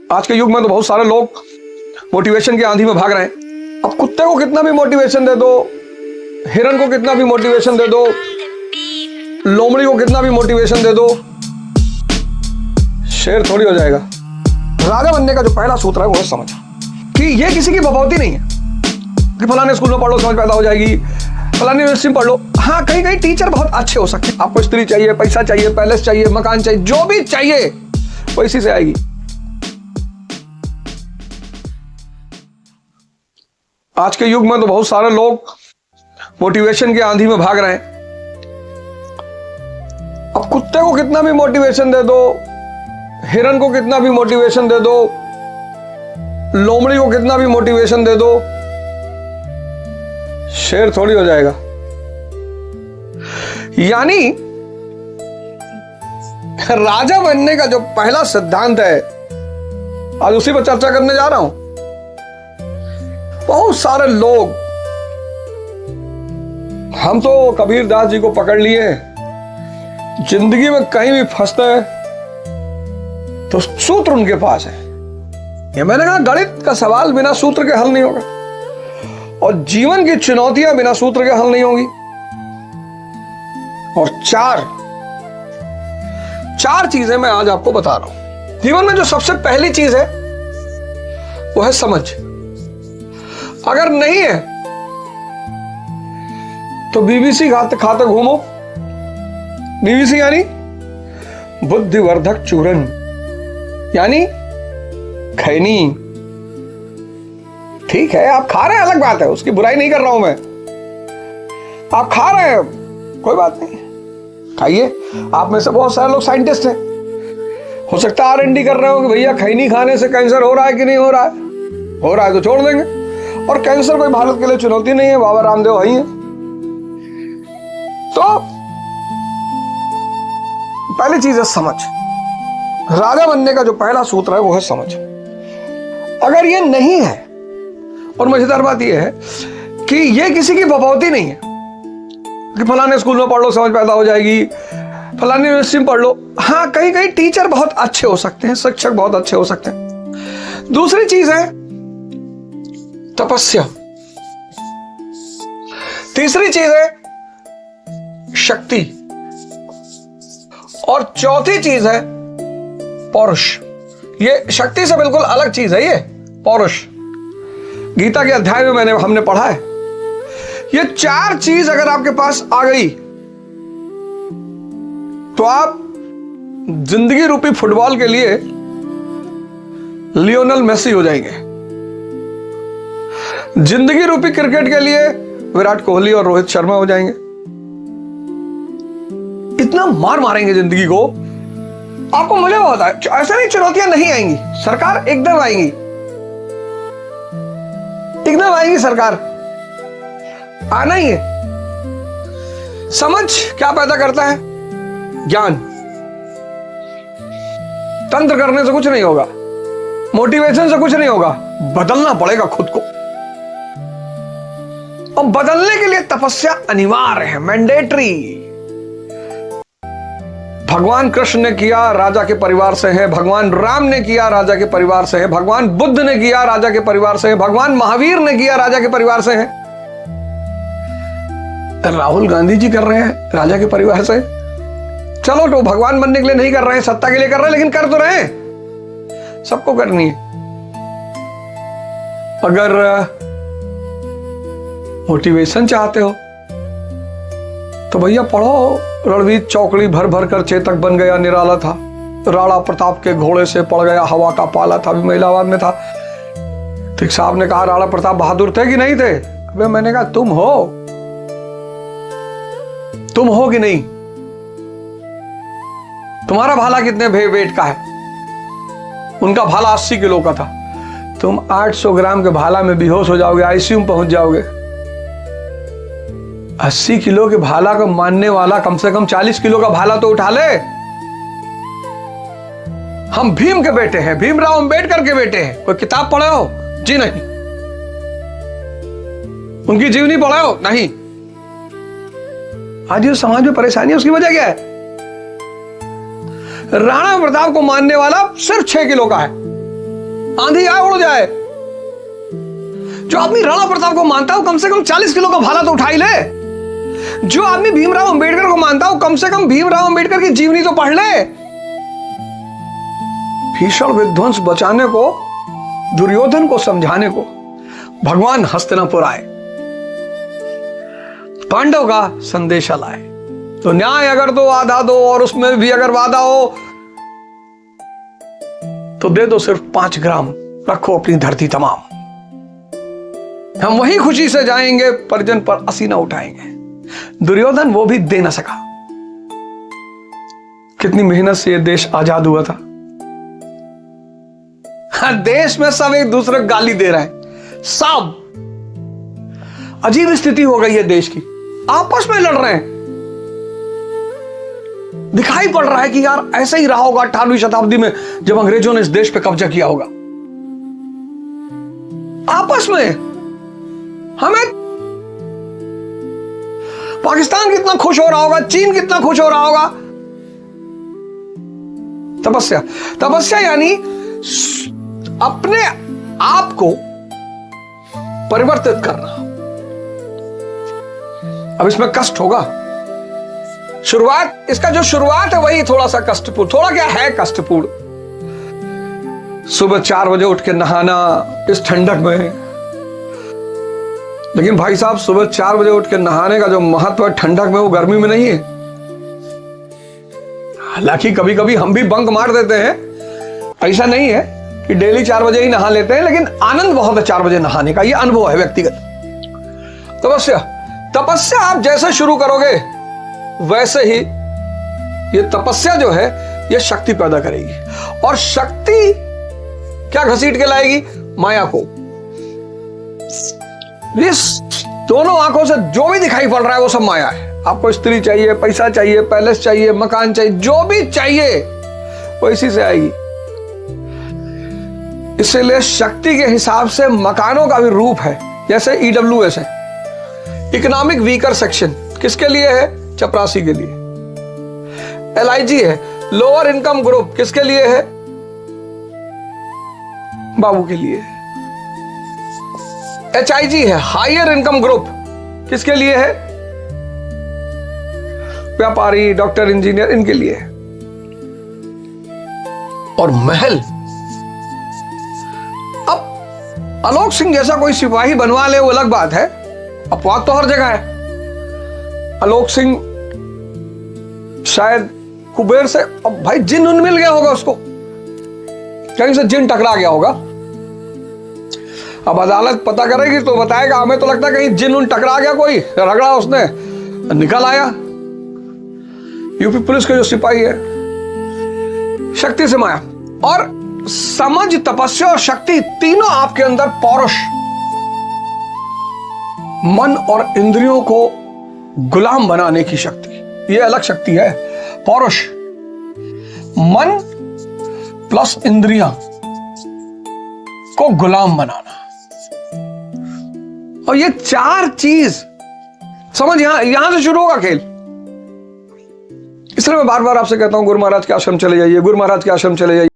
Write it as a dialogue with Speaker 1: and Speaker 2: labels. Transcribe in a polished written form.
Speaker 1: आज के युग में तो बहुत सारे लोग मोटिवेशन की आंधी में भाग रहे हैं। अब कुत्ते को कितना भी मोटिवेशन दे दो, हिरन को कितना भी मोटिवेशन दे दो, लोमड़ी को कितना भी मोटिवेशन दे दो, शेर थोड़ी हो जाएगा। राजा बनने का जो पहला सूत्र है वो है समझ, कि ये किसी की बपौती नहीं है कि फलाने स्कूल में पढ़ लो समझ पैदा हो जाएगी, फलानी यूनिवर्सिटी में पढ़ लो। हाँ, कहीं कहीं टीचर बहुत अच्छे हो सकते हैं। आपको स्त्री चाहिए, पैसा चाहिए, पैलेस चाहिए, मकान चाहिए, जो भी चाहिए वो इसी से आएगी। आज के युग में तो बहुत सारे लोग मोटिवेशन की आंधी में भाग रहे हैं। अब कुत्ते को कितना भी मोटिवेशन दे दो, हिरन को कितना भी मोटिवेशन दे दो, लोमड़ी को कितना भी मोटिवेशन दे दो, शेर थोड़ी हो जाएगा। यानी राजा बनने का जो पहला सिद्धांत है, आज उसी पर चर्चा करने जा रहा हूं। बहुत सारे लोग, हम तो कबीर दास जी को पकड़ लिए, जिंदगी में कहीं भी फंसते हैं तो सूत्र उनके पास है। ये मैंने कहा, गणित का सवाल बिना सूत्र के हल नहीं होगा और जीवन की चुनौतियां बिना सूत्र के हल नहीं होगी। और चार चीजें मैं आज आपको बता रहा हूं। जीवन में जो सबसे पहली चीज है वो है समझ। अगर नहीं है तो बीबीसी खाते घूमो। बीबीसी यानी बुद्धिवर्धक चूर्ण, यानी खैनी। ठीक है, आप खा रहे हैं, अलग बात है, उसकी बुराई नहीं कर रहा हूं मैं। आप खा रहे हैं, कोई बात नहीं, खाइए। आप में से बहुत सारे लोग साइंटिस्ट हैं, हो सकता है R&D कर रहे हो कि भैया खैनी खाने से कैंसर हो रहा है कि नहीं हो रहा है। हो रहा है तो छोड़ देंगे। और कैंसर कोई भारत के लिए चुनौती नहीं है, बाबा रामदेव वही है। तो पहली चीज है समझ। राजा बनने का जो पहला सूत्र है वो है समझ। अगर ये नहीं है, और मजेदार बात यह है कि ये किसी की बपौती नहीं है कि फलाने स्कूल में पढ़ लो समझ पैदा हो जाएगी, फलानी यूनिवर्सिटी में पढ़ लो। हाँ, कहीं कहीं टीचर बहुत अच्छे हो सकते हैं, शिक्षक बहुत अच्छे हो सकते हैं। दूसरी चीज है तपस्या। तीसरी चीज है शक्ति। और चौथी चीज है पौरुष। ये शक्ति से बिल्कुल अलग चीज है। ये पौरुष गीता के अध्याय में हमने पढ़ा है। ये चार चीज अगर आपके पास आ गई तो आप जिंदगी रूपी फुटबॉल के लिए लियोनेल मेसी हो जाएंगे। जिंदगी रूपी क्रिकेट के लिए विराट कोहली और रोहित शर्मा हो जाएंगे। इतना मार मारेंगे जिंदगी को, आपको मजा होता है। ऐसा नहीं चुनौतियां नहीं आएंगी, सरकार एकदम आएंगी, एकदम आएंगी। सरकार आना ही है। समझ क्या पैदा करता है? ज्ञान। तंत्र करने से कुछ नहीं होगा, मोटिवेशन से कुछ नहीं होगा, बदलना पड़ेगा खुद को। और बदलने के लिए तपस्या अनिवार्य है, मैंडेटरी। भगवान कृष्ण ने किया, राजा के परिवार से है। भगवान राम ने किया, राजा के परिवार से है। भगवान बुद्ध ने किया, राजा के परिवार से है। भगवान महावीर ने किया, राजा के परिवार से है। राहुल गांधी जी कर रहे हैं, राजा के परिवार से। चलो, तो भगवान बनने के लिए नहीं कर रहे हैं, सत्ता के लिए कर रहे हैं, लेकिन कर तो रहे हैं। सबको करनी है। अगर मोटिवेशन चाहते हो तो भैया पढ़ो। रणवीर चौकड़ी भर भर कर चेतक बन गया, निराला था। राणा प्रताप के घोड़े से पड़ गया, हवा का पाला था। अभी महिलावाद में था। ठीक साहब ने कहा, राणा प्रताप बहादुर थे कि नहीं थे? अबे मैंने कहा, तुम हो कि नहीं? तुम्हारा भाला कितने वेट का है? उनका भाला 80 किलो का था। तुम 800 ग्राम के भाला में बेहोश हो जाओगे, आईसीयू में पहुंच जाओगे। 80 किलो के भाला को मानने वाला कम से कम 40 किलो का भाला तो उठा ले। हम भीम के बेटे हैं, भीमराव अंबेडकर के बेटे हैं। कोई किताब पढ़े हो? जी नहीं। उनकी जीवनी पढ़े हो? नहीं। आज जो समाज में परेशानी है उसकी वजह क्या है? राणा प्रताप को मानने वाला सिर्फ 6 किलो का है। आंधी आए उड़ जाए। जो आदमी राणा प्रताप को मानता है वो कम से कम 40 किलो का भाला तो उठा ही ले। जो आदमी भीमराव अंबेडकर को मानता है वो कम से कम भीमराव अंबेडकर की जीवनी तो पढ़ ले। भीषण विध्वंस बचाने को, दुर्योधन को समझाने को भगवान हस्तिनापुर आए, पांडव का संदेशा लाए। तो न्याय अगर दो आधा दो, और उसमें भी अगर वादा हो तो दे दो सिर्फ 5 ग्राम, रखो अपनी धरती तमाम। हम वही खुशी से जाएंगे, परिजन पर असीना उठाएंगे। दुर्योधन वो भी दे न सका। कितनी मेहनत से यह देश आजाद हुआ था। देश में सब एक दूसरे को गाली दे रहे हैं, सब अजीब स्थिति हो गई है देश की, आपस में लड़ रहे हैं। दिखाई पड़ रहा है कि यार ऐसा ही रहा होगा 18वीं शताब्दी में जब अंग्रेजों ने इस देश पे कब्जा किया होगा। आपस में हमें पाकिस्तान कितना खुश हो रहा होगा, चीन कितना खुश हो रहा होगा। तपस्या, तपस्या यानी अपने आप को परिवर्तित करना। अब इसमें कष्ट होगा। शुरुआत, इसका जो शुरुआत है वही थोड़ा सा कष्टपूर्ण, थोड़ा क्या है कष्टपूर्ण। सुबह 4 बजे उठ के नहाना इस ठंडक में। लेकिन भाई साहब, सुबह 4 बजे उठ के नहाने का जो महत्व है ठंडक में, वो गर्मी में नहीं है। हालांकि कभी कभी हम भी बंक मार देते हैं, ऐसा नहीं है कि डेली 4 बजे ही नहा लेते हैं, लेकिन आनंद बहुत है 4 बजे नहाने का, ये अनुभव है व्यक्तिगत। तपस्या, तपस्या आप जैसे शुरू करोगे वैसे ही ये तपस्या जो है ये शक्ति पैदा करेगी। और शक्ति क्या घसीट के लाएगी? माया को। इस दोनों आंखों से जो भी दिखाई पड़ रहा है वो सब माया है। आपको स्त्री चाहिए, पैसा चाहिए, पैलेस चाहिए, मकान चाहिए, जो भी चाहिए वो इसी से आएगी। इसलिए शक्ति के हिसाब से मकानों का भी रूप है। जैसे EWS है, इकोनॉमिक वीकर सेक्शन, किसके लिए है? चपरासी के लिए। LIG है, लोअर इनकम ग्रुप, किसके लिए है? बाबू के लिए। HIG है, हायर इनकम ग्रुप, किसके लिए है? व्यापारी, डॉक्टर, इंजीनियर, इनके लिए है। और महल, अब आलोक सिंह जैसा कोई सिपाही बनवा ले वो अलग बात है, अपवाद तो हर जगह है। आलोक सिंह शायद कुबेर से, अब भाई जिन उन मिल गया होगा उसको, कहीं से जिन टकरा गया होगा। अब अदालत पता करेगी तो बताएगा। हमें तो लगता है कहीं जिन उन टकरा गया, कोई रगड़ा उसने, निकल आया। यूपी पुलिस के जो सिपाही है, शक्ति से माया और समझ, तपस्या और शक्ति तीनों आपके अंदर पौरुष, मन और इंद्रियों को गुलाम बनाने की शक्ति, यह अलग शक्ति है। पौरुष, मन प्लस इंद्रियां को गुलाम बनाना। और ये 4 चीज समझ, यहां से शुरू होगा खेल। इसलिए मैं बार बार आपसे कहता हूं गुरु महाराज के आश्रम चले जाइए, गुरु महाराज के आश्रम चले जाइए।